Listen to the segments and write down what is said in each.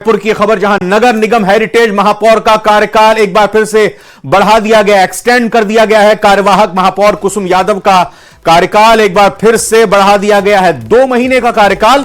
जयपुर की खबर, जहां नगर निगम हेरिटेज महापौर का कार्यकाल एक बार फिर से बढ़ा दिया गया, एक्सटेंड कर दिया गया है। कार्यवाहक महापौर कुसुम यादव का कार्यकाल एक बार फिर से बढ़ा दिया गया है। 2 महीने का कार्यकाल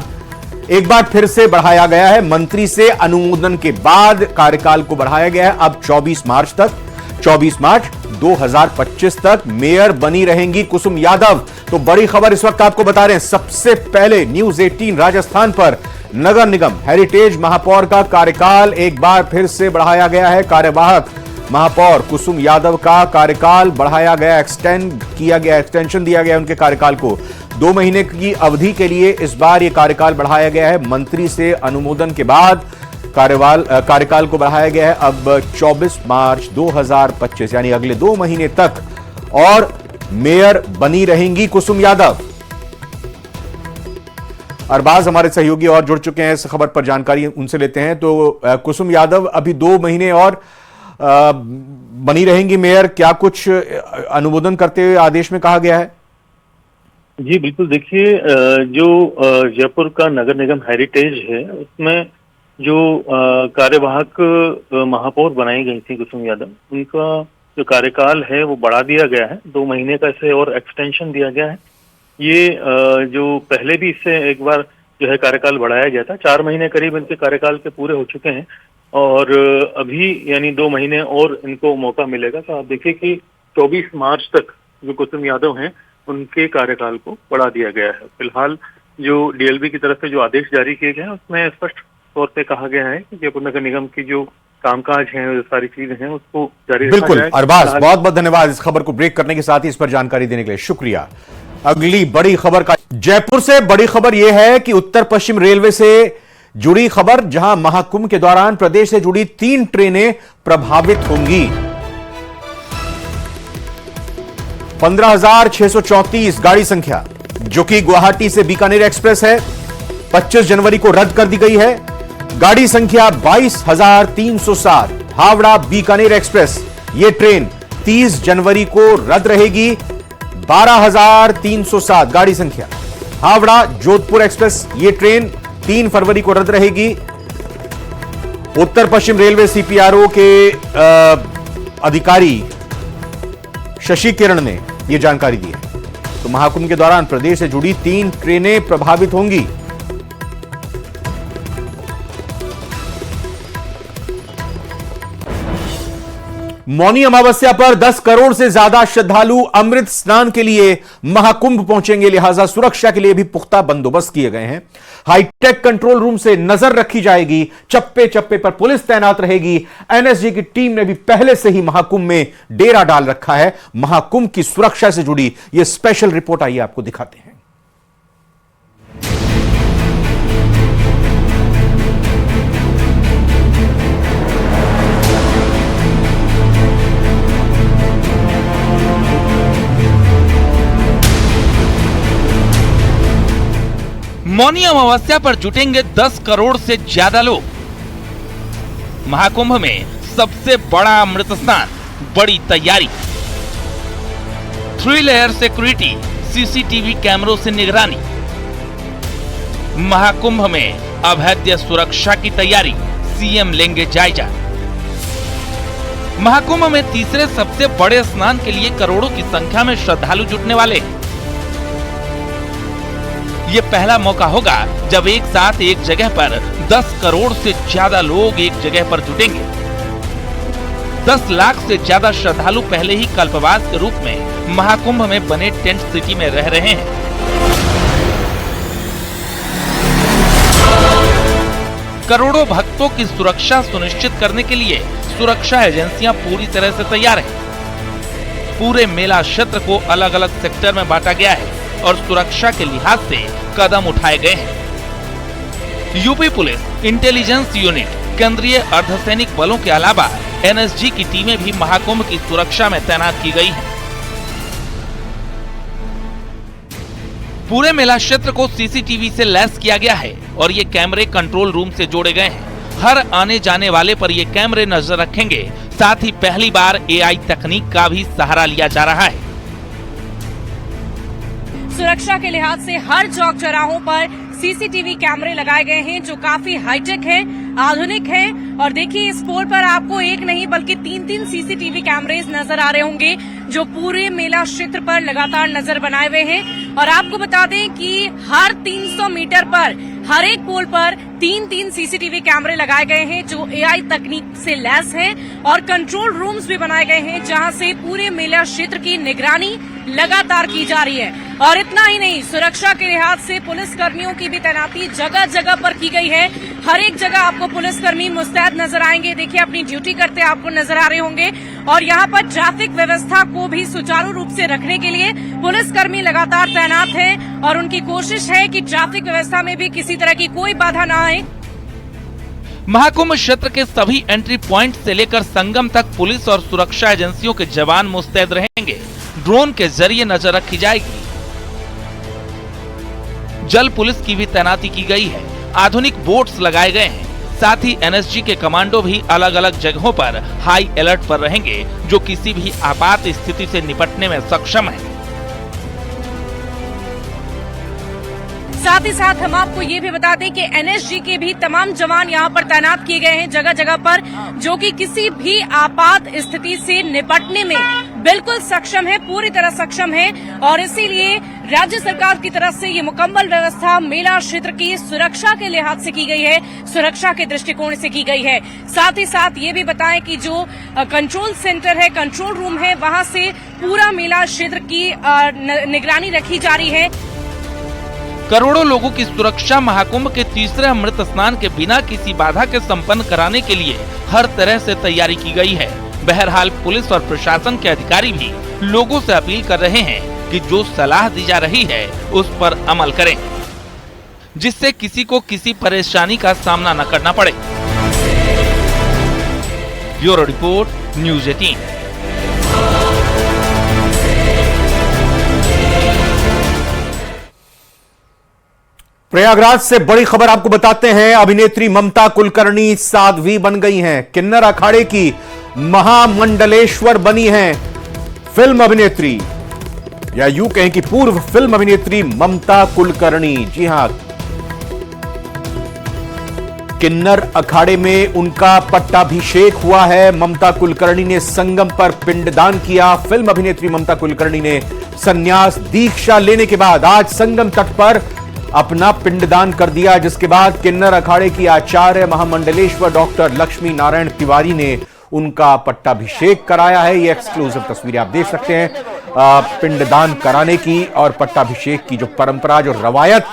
एक बार फिर से बढ़ाया गया है। मंत्री से अनुमोदन के बाद कार्यकाल को बढ़ाया गया है। अब 24 मार्च 2025 तक मेयर बनी रहेंगी कुसुम यादव। तो बड़ी खबर इस वक्त आपको बता रहे हैं। सबसे पहले न्यूज 18 राजस्थान पर नगर निगम हेरिटेज महापौर का कार्यकाल एक बार फिर से बढ़ाया गया है। कार्यवाहक महापौर कुसुम यादव का कार्यकाल बढ़ाया गया, एक्सटेंशन दिया गया उनके कार्यकाल को। 2 महीने की अवधि के लिए इस बार यह कार्यकाल बढ़ाया गया है। मंत्री से अनुमोदन के बाद कार्यकाल को बढ़ाया गया है। अब 24 मार्च 2025 यानी अगले 2 महीने तक और मेयर बनी रहेंगी कुसुम यादव। अरबाज हमारे सहयोगी और जुड़ चुके हैं इस खबर पर, जानकारी उनसे लेते हैं। तो कुसुम यादव अभी 2 महीने और बनी रहेंगी मेयर, क्या कुछ अनुमोदन करते हुए आदेश में कहा गया है? जी बिल्कुल, देखिए जो जयपुर का नगर निगम हेरिटेज है उसमें जो कार्यवाहक महापौर बनाई गई थी कुसुम यादव, उनका जो कार्यकाल है वो बढ़ा दिया गया है। 2 महीने का इसे और एक्सटेंशन दिया गया है। ये जो पहले भी इससे एक बार जो है कार्यकाल बढ़ाया गया था। 4 महीने करीब इनके कार्यकाल के पूरे हो चुके हैं और अभी यानी 2 महीने और इनको मौका मिलेगा। तो आप देखिए कि 24 मार्च तक जो कुसुम यादव हैं उनके कार्यकाल को बढ़ा दिया गया है। फिलहाल जो डीएलबी की तरफ से जो आदेश जारी किए गए हैं उसमें स्पष्ट तौर पे कहा गया है कि जयपुर नगर निगम की जो कामकाज है, जो सारी चीजें हैं उसको जारी रखा बिल्कुल। जाए। अरबाज बहुत बहुत धन्यवाद इस खबर को ब्रेक करने के साथ ही इस पर जानकारी देने के लिए शुक्रिया। अगली बड़ी खबर का जयपुर से बड़ी खबर यह है कि उत्तर पश्चिम रेलवे से जुड़ी खबर, जहां महाकुंभ के दौरान प्रदेश से जुड़ी 3 ट्रेनें प्रभावित होंगी। 15,634 गाड़ी संख्या जो कि गुवाहाटी से बीकानेर एक्सप्रेस है, 25 जनवरी को रद्द कर दी गई है। गाड़ी संख्या 22,307 हावड़ा बीकानेर एक्सप्रेस, यह ट्रेन 30 जनवरी को रद्द रहेगी। 12,307 गाड़ी संख्या हावड़ा जोधपुर एक्सप्रेस, यह ट्रेन 3 फरवरी को रद्द रहेगी। उत्तर पश्चिम रेलवे सीपीआरओ के अधिकारी शशि किरण ने यह जानकारी दी है। तो महाकुंभ के दौरान प्रदेश से जुड़ी 3 ट्रेनें प्रभावित होंगी। मौनी अमावस्या पर 10 करोड़ से ज्यादा श्रद्धालु अमृत स्नान के लिए महाकुंभ पहुंचेंगे, लिहाजा सुरक्षा के लिए भी पुख्ता बंदोबस्त किए गए हैं। हाईटेक कंट्रोल रूम से नजर रखी जाएगी, चप्पे चप्पे पर पुलिस तैनात रहेगी। एनएसजी की टीम ने भी पहले से ही महाकुंभ में डेरा डाल रखा है। महाकुंभ की सुरक्षा से जुड़ी यह स्पेशल रिपोर्ट आइए आपको दिखाते हैं। मौनी अमावस्या पर जुटेंगे 10 करोड़ से ज्यादा लोग। महाकुंभ में सबसे बड़ा अमृत स्नान, बड़ी तैयारी, 3 लेयर सिक्योरिटी, सीसीटीवी कैमरों से निगरानी। महाकुंभ में अभेद्य सुरक्षा की तैयारी, सीएम लेंगे जायजा। महाकुंभ में तीसरे सबसे बड़े स्नान के लिए करोड़ों की संख्या में श्रद्धालु जुटने वाले हैं। ये पहला मौका होगा जब एक साथ एक जगह पर 10 करोड़ से ज्यादा लोग एक जगह पर जुटेंगे। 10 लाख से ज्यादा श्रद्धालु पहले ही कल्पवास के रूप में महाकुंभ में बने टेंट सिटी में रह रहे हैं। करोड़ों भक्तों की सुरक्षा सुनिश्चित करने के लिए सुरक्षा एजेंसियां पूरी तरह से तैयार हैं। पूरे मेला क्षेत्र को अलग अलग सेक्टर में बांटा गया है और सुरक्षा के लिहाज से कदम उठाए गए हैं। यूपी पुलिस, इंटेलिजेंस यूनिट, केंद्रीय अर्धसैनिक बलों के अलावा एनएसजी की टीमें भी महाकुंभ की सुरक्षा में तैनात की गई हैं। पूरे मेला क्षेत्र को सीसीटीवी से लैस किया गया है और ये कैमरे कंट्रोल रूम से जोड़े गए हैं। हर आने जाने वाले पर ये कैमरे नजर रखेंगे। साथ ही पहली बार एआई तकनीक का भी सहारा लिया जा रहा है। सुरक्षा के लिहाज से हर चौक चौराहों पर सीसीटीवी कैमरे लगाए गए हैं जो काफी हाईटेक है, आधुनिक है। और देखिए इस पोल पर आपको एक नहीं बल्कि 3-3 सीसीटीवी कैमरेज नजर आ रहे होंगे जो पूरे मेला क्षेत्र पर लगातार नजर बनाए हुए हैं। और आपको बता दें कि हर 300 मीटर पर हर एक पोल पर 3-3 सीसीटीवी कैमरे लगाए गए हैं जो एआई तकनीक से लैस हैं और कंट्रोल रूम्स भी बनाए गए हैं जहां से पूरे मेला क्षेत्र की निगरानी लगातार की जा रही है। और इतना ही नहीं, सुरक्षा के लिहाज से पुलिस कर्मियों की भी तैनाती जगह जगह पर की गई है। हर एक जगह आपको पुलिसकर्मी मुस्तैद नजर आएंगे। देखिए अपनी ड्यूटी करते आपको नजर आ रहे होंगे। और यहाँ पर ट्रैफिक व्यवस्था को भी सुचारू रूप से रखने के लिए पुलिसकर्मी लगातार तैनात हैं और उनकी कोशिश है कि ट्रैफिक व्यवस्था में भी किसी तरह की कोई बाधा न आए। महाकुंभ क्षेत्र के सभी एंट्री पॉइंट से लेकर संगम तक पुलिस और सुरक्षा एजेंसियों के जवान मुस्तैद रहेंगे। ड्रोन के जरिए नजर रखी जाएगी। जल पुलिस की भी तैनाती की गई है। आधुनिक बोट्स लगाए गए हैं। साथ ही एनएसजी के कमांडो भी अलग अलग जगहों पर हाई अलर्ट पर रहेंगे जो किसी भी आपात स्थिति से निपटने में सक्षम है। साथ ही साथ हम आपको ये भी बता दें कि एनएसजी के भी तमाम जवान यहाँ पर तैनात किए गए हैं जगह जगह पर, जो कि किसी भी आपात स्थिति से निपटने में बिल्कुल सक्षम है, पूरी तरह सक्षम है। और इसीलिए राज्य सरकार की तरफ से ये मुकम्मल व्यवस्था मेला क्षेत्र की सुरक्षा के लिहाज से की गई है, सुरक्षा के दृष्टिकोण से की गई है। साथ ही साथ ये भी बताएं कि जो कंट्रोल सेंटर है, कंट्रोल रूम है, वहां से पूरा मेला क्षेत्र की निगरानी रखी जा रही है। करोड़ों लोगों की सुरक्षा महाकुंभ के तीसरे अमृत स्नान के बिना किसी बाधा के संपन्न कराने के लिए हर तरह से तैयारी की गई है। बहरहाल पुलिस और प्रशासन के अधिकारी भी लोगों से अपील कर रहे हैं कि जो सलाह दी जा रही है उस पर अमल करें, जिससे किसी को किसी परेशानी का सामना न करना पड़े। Bureau report, news 18। प्रयागराज से बड़ी खबर आपको बताते हैं। अभिनेत्री ममता कुलकर्णी साध्वी बन गई हैं। किन्नर अखाड़े की महामंडलेश्वर बनी हैं फिल्म अभिनेत्री, या यूं कहें कि पूर्व फिल्म अभिनेत्री ममता कुलकर्णी। जी हां, किन्नर अखाड़े में उनका पट्टाभिषेक हुआ है। ममता कुलकर्णी ने संगम पर पिंडदान किया। फिल्म अभिनेत्री ममता कुलकर्णी ने संन्यास दीक्षा लेने के बाद आज संगम तट पर अपना पिंडदान कर दिया, जिसके बाद किन्नर अखाड़े की आचार्य महामंडलेश्वर डॉक्टर लक्ष्मी नारायण तिवारी ने उनका पट्टाभिषेक कराया है। ये एक्सक्लूसिव तस्वीरें आप देख सकते हैं पिंडदान कराने की और पट्टाभिषेक की जो परंपरा, जो रवायत,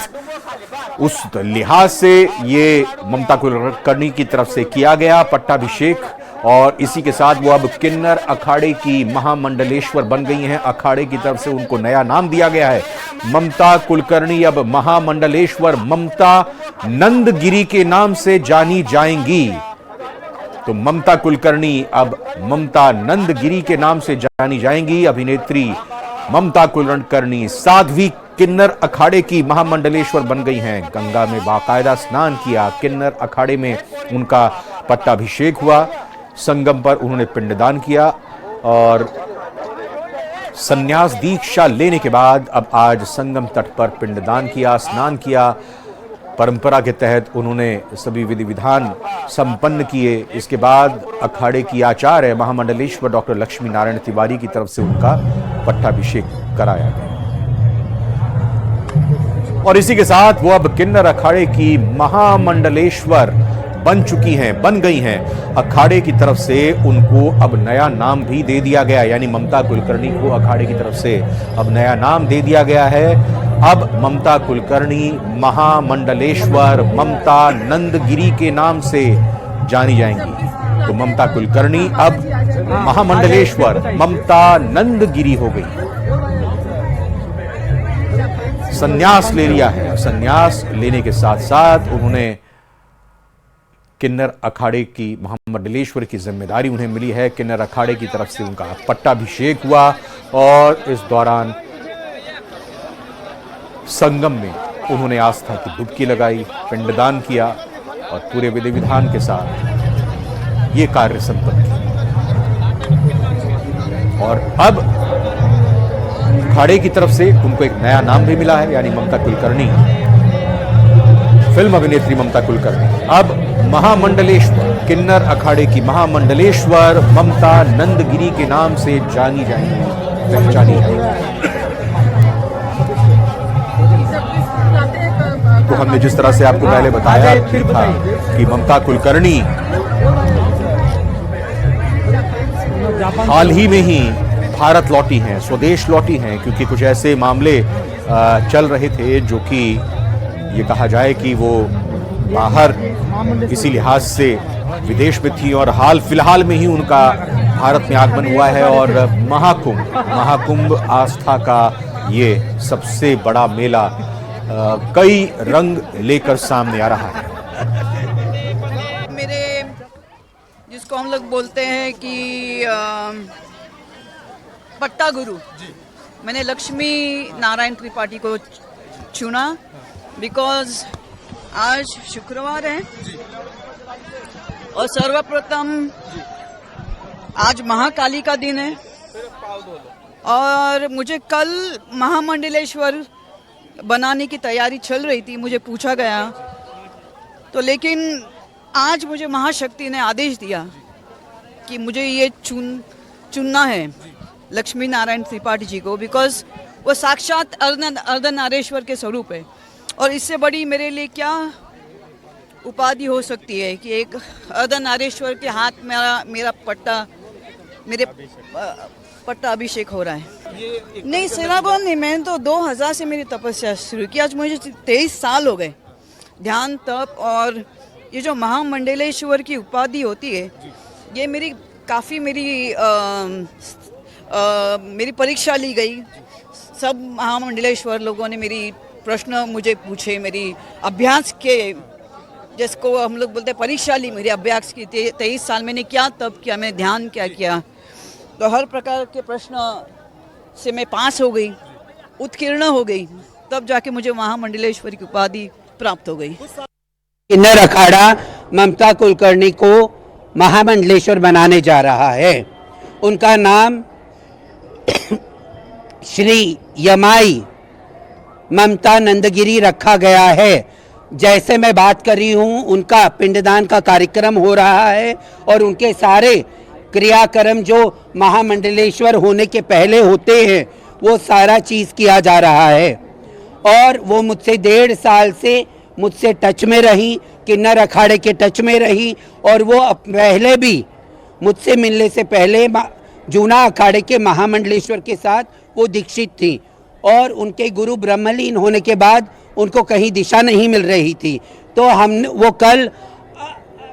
उस लिहाज से ये ममता कुलकर्णी की तरफ से किया गया पट्टाभिषेक। और इसी के साथ वो अब किन्नर अखाड़े की महामंडलेश्वर बन गई हैं। अखाड़े की तरफ से उनको नया नाम दिया गया है। ममता कुलकर्णी अब महामंडलेश्वर ममता नंदगिरी के नाम से जानी जाएंगी। तो ममता कुलकर्णी अब ममता नंदगिरी के नाम से जानी जाएंगी। अभिनेत्री ममता कुलकर्णी साध्वी किन्नर अखाड़े की महामंडलेश्वर बन गई हैं। गंगा में बाकायदा स्नान किया। किन्नर अखाड़े में उनका पट्टाभिषेक हुआ। संगम पर उन्होंने पिंडदान किया और संन्यास दीक्षा लेने के बाद अब आज संगम तट पर पिंडदान किया, स्नान किया। परंपरा के तहत उन्होंने सभी विधि विधान संपन्न किए। इसके बाद अखाड़े की आचार्य महामंडलेश्वर डॉक्टर लक्ष्मी नारायण तिवारी की तरफ से उनका पट्टाभिषेक कराया गया और इसी के साथ वो अब किन्नर अखाड़े की महामंडलेश्वर बन चुकी हैं, बन गई हैं। अखाड़े की तरफ से उनको अब नया नाम भी दे दिया गया, यानी ममता कुलकर्णी को अखाड़े की तरफ से अब नया नाम दे दिया गया है। अब ममता कुलकर्णी महामंडलेश्वर ममता नंदगिरी के नाम से जानी जाएंगी। तो ममता कुलकर्णी अब महामंडलेश्वर ममता नंदगिरी हो गई। संन्यास ले लिया है। संन्यास लेने के साथ साथ उन्होंने किन्नर अखाड़े की महामंडलेश्वर की जिम्मेदारी उन्हें मिली है। किन्नर अखाड़े की तरफ से उनका पट्टाभिषेक हुआ और इस दौरान संगम में उन्होंने आस्था की डुबकी लगाई, पिंडदान किया और पूरे विधि विधान के साथ ये कार्य संपन्न किया। और अब अखाड़े की तरफ से उनको एक नया नाम भी मिला है, यानी ममता कुलकर्णी फिल्म अभिनेत्री ममता कुलकर्णी अब महामंडलेश्वर किन्नर अखाड़े की महामंडलेश्वर ममता नंदगिरी के नाम से जानी जाएंगी, पहचानी जाएंगी। तो हमने जिस तरह से आपको पहले बताया था कि ममता कुलकर्णी हाल ही में ही भारत लौटी हैं, स्वदेश लौटी हैं, क्योंकि कुछ ऐसे मामले चल रहे थे जो कि ये कहा जाए कि वो बाहर किसी लिहाज से विदेश में थी और हाल फिलहाल में ही उनका भारत में आगमन हुआ है। और महाकुंभ आस्था का ये सबसे बड़ा मेला कई रंग लेकर सामने आ रहा है। मेरे जिसको हम लोग बोलते हैं कि पट्टा गुरु, मैंने लक्ष्मी नारायण त्रिपाठी को चुना बिकॉज आज शुक्रवार है और सर्वप्रथम आज महाकाली का दिन है और मुझे कल महामंडलेश्वर बनाने की तैयारी चल रही थी, मुझे पूछा गया तो, लेकिन आज मुझे महाशक्ति ने आदेश दिया कि मुझे ये चुनना है लक्ष्मी नारायण त्रिपाठी जी को, बिकॉज वो साक्षात अर्धनारेश्वर के स्वरूप है। और इससे बड़ी मेरे लिए क्या उपाधि हो सकती है कि एक अर्धनारेश्वर के हाथ मेरा पट्टा अभिषेक हो रहा है। नहीं, सेवाभाव नहीं, मैंने तो 2000 से मेरी तपस्या शुरू की, आज मुझे 23 साल हो गए ध्यान तप। और ये जो महामंडलेश्वर की उपाधि होती है ये मेरी परीक्षा ली गई। सब महामंडलेश्वर लोगों ने मेरी प्रश्न मुझे पूछे, मेरी अभ्यास के जिसको हम लोग बोलते हैं परीक्षा ली, मेरी अभ्यास की 23 साल मैंने क्या तप किया, मैंने ध्यान क्या किया, तो हर प्रकार के प्रश्न से मैं पास हो गई, उत्कीर्ण हो गई, तब जाके मुझे महामंडलेश्वर की उपाधि प्राप्त हो गई। किन्नर अखाड़ा ममता कुलकर्णी को महामंडलेश्वर बनाने जा रहा है। उनका नाम श्री यमाई ममता नंदगिरी रखा गया है। जैसे मैं बात कर रही हूँ उनका पिंडदान का कार्यक्रम हो रहा है और उनके सारे क्रियाक्रम जो महामंडलेश्वर होने के पहले होते हैं वो सारा चीज़ किया जा रहा है। और वो मुझसे 1.5 साल से मुझसे टच में रही, किन्नर अखाड़े के टच में रही, और वो पहले भी मुझसे मिलने से पहले जूना अखाड़े के महामंडलेश्वर के साथ वो दीक्षित थी और उनके गुरु ब्रह्मलीन होने के बाद उनको कहीं दिशा नहीं मिल रही थी। तो हमने वो कल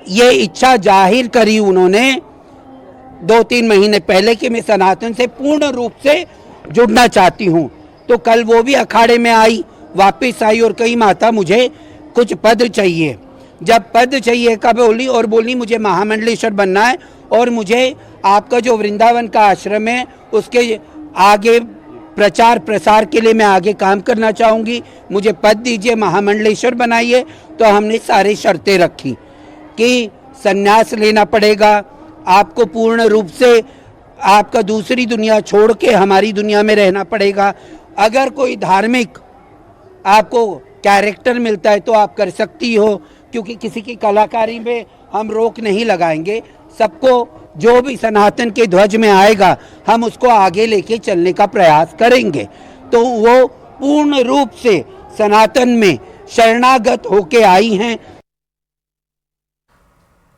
ये इच्छा जाहिर करी उन्होंने 2-3 महीने पहले कि मैं सनातन से पूर्ण रूप से जुड़ना चाहती हूँ। तो कल वो भी अखाड़े में आई, वापस आई और कही माता मुझे कुछ पद चाहिए। जब पद चाहिए का बोली मुझे महामंडलेश्वर बनना है और मुझे आपका जो वृंदावन का आश्रम है उसके आगे प्रचार प्रसार के लिए मैं आगे काम करना चाहूँगी, मुझे पद दीजिए, महामंडलेश्वर बनाइए। तो हमने सारी शर्तें रखी कि संन्यास लेना पड़ेगा, आपको पूर्ण रूप से आपका दूसरी दुनिया छोड़ के हमारी दुनिया में रहना पड़ेगा। अगर कोई धार्मिक आपको कैरेक्टर मिलता है तो आप कर सकती हो, क्योंकि किसी की कलाकारी में हम रोक नहीं लगाएंगे। सबको जो भी सनातन के ध्वज में आएगा हम उसको आगे लेके चलने का प्रयास करेंगे। तो वो पूर्ण रूप से सनातन में शरणागत होके आई हैं।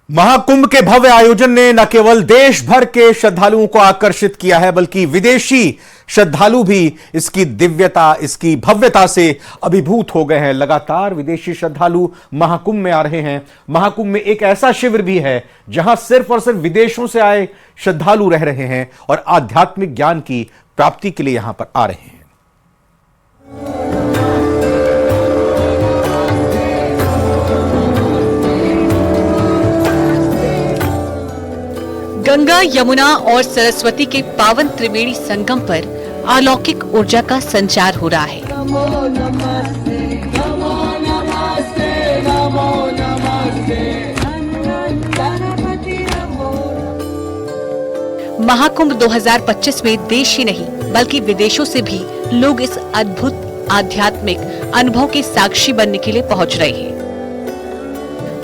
महाकुंभ के भव्य आयोजन ने न केवल देश भर के श्रद्धालुओं को आकर्षित किया है, बल्कि विदेशी श्रद्धालु भी इसकी दिव्यता, इसकी भव्यता से अभिभूत हो गए हैं। लगातार विदेशी श्रद्धालु महाकुंभ में आ रहे हैं। महाकुंभ में एक ऐसा शिविर भी है जहां सिर्फ और सिर्फ विदेशों से आए श्रद्धालु रह रहे हैं और आध्यात्मिक ज्ञान की प्राप्ति के लिए यहां पर आ रहे हैं। गंगा, यमुना और सरस्वती के पावन त्रिवेणी संगम पर अलौकिक ऊर्जा का संचार हो रहा है। महाकुंभ 2025 में देश ही नहीं बल्कि विदेशों से भी लोग इस अद्भुत आध्यात्मिक अनुभव के साक्षी बनने के लिए पहुंच रहे हैं।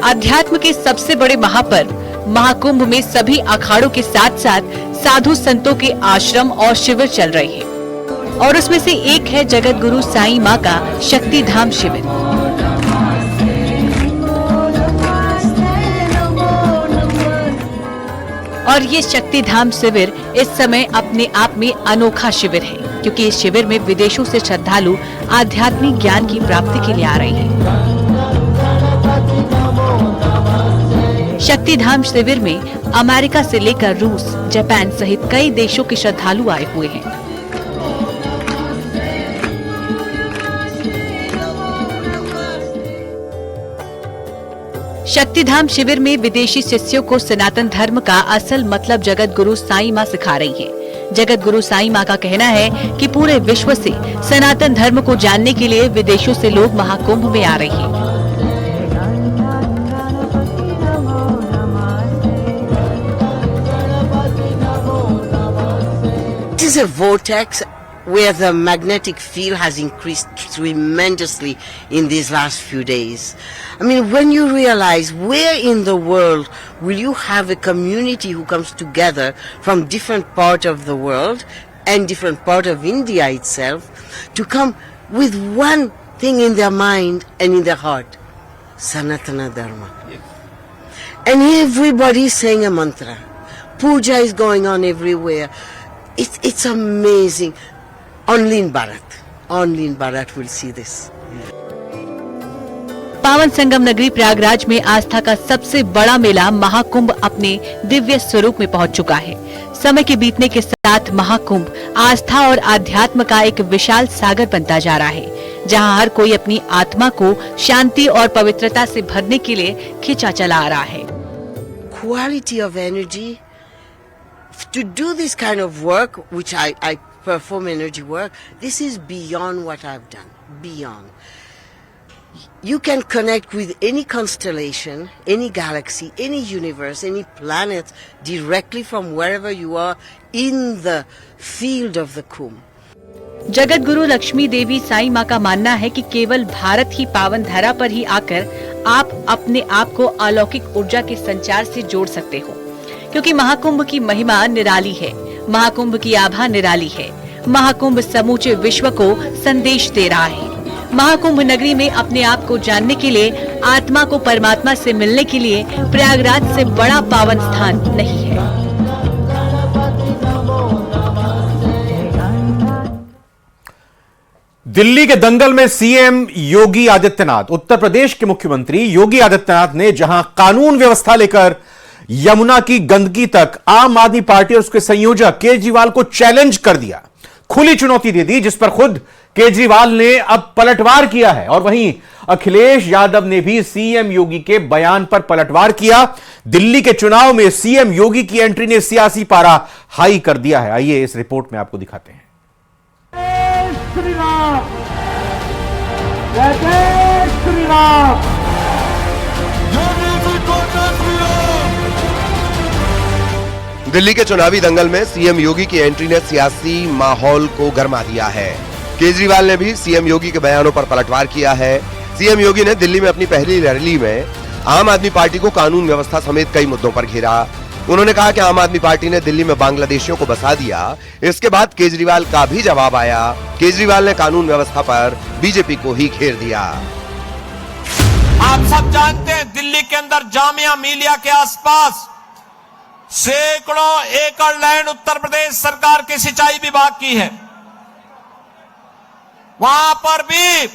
अध्यात्म के सबसे बड़े महापर्व महाकुंभ में सभी अखाड़ों के साथ साथ साधु संतों के आश्रम और शिविर चल रहे हैं और उसमें से एक है जगत गुरु साईं मां का शक्ति धाम शिविर। और ये शक्ति धाम शिविर इस समय अपने आप में अनोखा शिविर है, क्योंकि इस शिविर में विदेशों से श्रद्धालु आध्यात्मिक ज्ञान की प्राप्ति के लिए आ रहे हैं। शक्ति धाम शिविर में अमेरिका से लेकर रूस, जापान सहित कई देशों के श्रद्धालु आए हुए हैं। शक्तिधाम शिविर में विदेशी शिष्यों को सनातन धर्म का असल मतलब जगत गुरु साईं मां सिखा रही है। जगत गुरु साईं मां का कहना है कि पूरे विश्व से सनातन धर्म को जानने के लिए विदेशों से लोग महाकुंभ में आ रहे हैं। This is a vortex where the magnetic field has increased tremendously in these last few days. I mean, when you realize where in the world will you have a community who comes together from different part of the world and different part of India itself to come with one thing in their mind and in their heart, Sanatana Dharma. And everybody is saying a mantra. Puja is going on everywhere. It's amazing. Only in Bharat will see this. पावन संगम नगरी प्रयागराज में आस्था का सबसे बड़ा मेला महाकुंभ अपने दिव्य स्वरूप में पहुंच चुका है। समय के बीतने के साथ महाकुंभ आस्था और आध्यात्म का एक विशाल सागर बनता जा रहा है, जहां हर कोई अपनी आत्मा को शांति और पवित्रता से भरने के लिए खिंचा चला आ रहा है। Quality of energy to do this kind of work, which I perform energy work, this is beyond what I've done. Beyond. You can connect with any constellation, any galaxy, any universe, any planet directly from wherever you are in the field of the Kumbh. Jagat Guru Lakshmi देवी साईं मां का मानना है कि केवल भारत ही पावन धरा पर ही आकर आप अपने आप को अलौकिक ऊर्जा के संचार से जोड़ सकते हो, क्योंकि महाकुंभ की महिमा निराली है, महाकुंभ की आभा निराली है। महाकुंभ समूचे विश्व को संदेश दे रहा है। महाकुंभ नगरी में अपने आप को जानने के लिए, आत्मा को परमात्मा से मिलने के लिए प्रयागराज से बड़ा पावन स्थान नहीं है। दिल्ली के दंगल में सीएम योगी आदित्यनाथ, उत्तर प्रदेश के मुख्यमंत्री योगी आदित्यनाथ ने जहां कानून व्यवस्था लेकर यमुना की गंदगी तक आम आदमी पार्टी और उसके संयोजक केजरीवाल को चैलेंज कर दिया, खुली चुनौती दे दी, जिस पर खुद केजरीवाल ने अब पलटवार किया है। और वहीं अखिलेश यादव ने भी सीएम योगी के बयान पर पलटवार किया। दिल्ली के चुनाव में सीएम योगी की एंट्री ने सियासी पारा हाई कर दिया है। आइए इस रिपोर्ट में आपको दिखाते हैं। श्री राम, जय श्री राम। दिल्ली के चुनावी दंगल में सीएम योगी की एंट्री ने सियासी माहौल को गर्मा दिया है। केजरीवाल ने भी सीएम योगी के बयानों पर पलटवार किया है। सीएम योगी ने दिल्ली में अपनी पहली रैली में आम आदमी पार्टी को कानून व्यवस्था समेत कई मुद्दों पर घेरा। उन्होंने कहा कि आम आदमी पार्टी ने दिल्ली में बांग्लादेशियों को बसा दिया। इसके बाद केजरीवाल का भी जवाब आया। केजरीवाल ने कानून व्यवस्था पर बीजेपी को ही घेर दिया। आप सब जानते हैं, दिल्ली के अंदर जामिया मिलिया के आसपास सैकड़ों एकड़ लैंड उत्तर प्रदेश सरकार के सिंचाई विभाग की है। वहां पर भी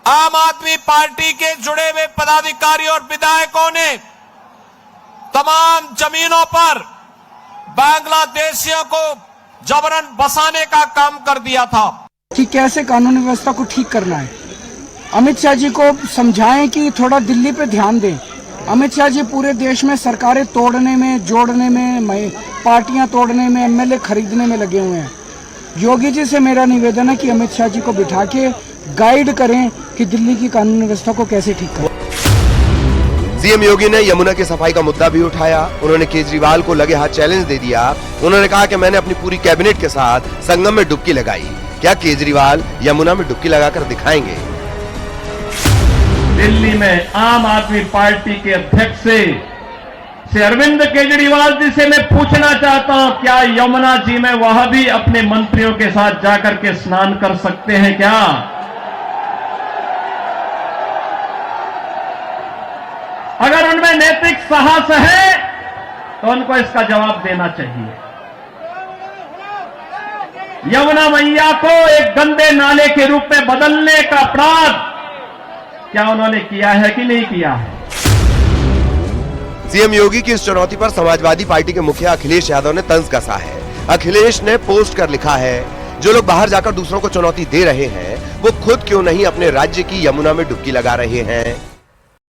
आम आदमी पार्टी के जुड़े हुए पदाधिकारियों और विधायकों ने तमाम जमीनों पर बांग्लादेशियों को जबरन बसाने का काम कर दिया था। कि कैसे कानून व्यवस्था को ठीक करना है। अमित शाह जी को समझाएं कि थोड़ा दिल्ली पे ध्यान दें। अमित शाह जी पूरे देश में सरकारें तोड़ने में, जोड़ने में, पार्टियां तोड़ने में, एमएलए खरीदने में लगे हुए हैं। योगी जी से मेरा निवेदन है कि अमित शाह जी को बिठा के गाइड करें कि दिल्ली की कानून व्यवस्था को कैसे ठीक करें। सीएम योगी ने यमुना की सफाई का मुद्दा भी उठाया। उन्होंने केजरीवाल को लगे हाथ चैलेंज दे दिया। उन्होंने कहा कि मैंने अपनी पूरी कैबिनेट के साथ संगम में डुबकी लगाई, क्या केजरीवाल यमुना में डुबकी लगाकर दिखाएंगे? दिल्ली में आम आदमी पार्टी के अध्यक्ष से अरविंद केजरीवाल जी से मैं पूछना चाहता हूं, क्या यमुना जी में वह भी अपने मंत्रियों के साथ जाकर के स्नान कर सकते हैं क्या? अगर उनमें नैतिक साहस है तो उनको इसका जवाब देना चाहिए। यमुना मैया को एक गंदे नाले के रूप में बदलने का अपराध क्या उन्होंने किया है कि नहीं किया है? सीएम योगी की इस चुनौती पर समाजवादी पार्टी के मुखिया अखिलेश यादव ने तंज कसा है। अखिलेश ने पोस्ट कर लिखा है, जो लोग बाहर जाकर दूसरों को चुनौती दे रहे हैं वो खुद क्यों नहीं अपने राज्य की यमुना में डुबकी लगा रहे हैं।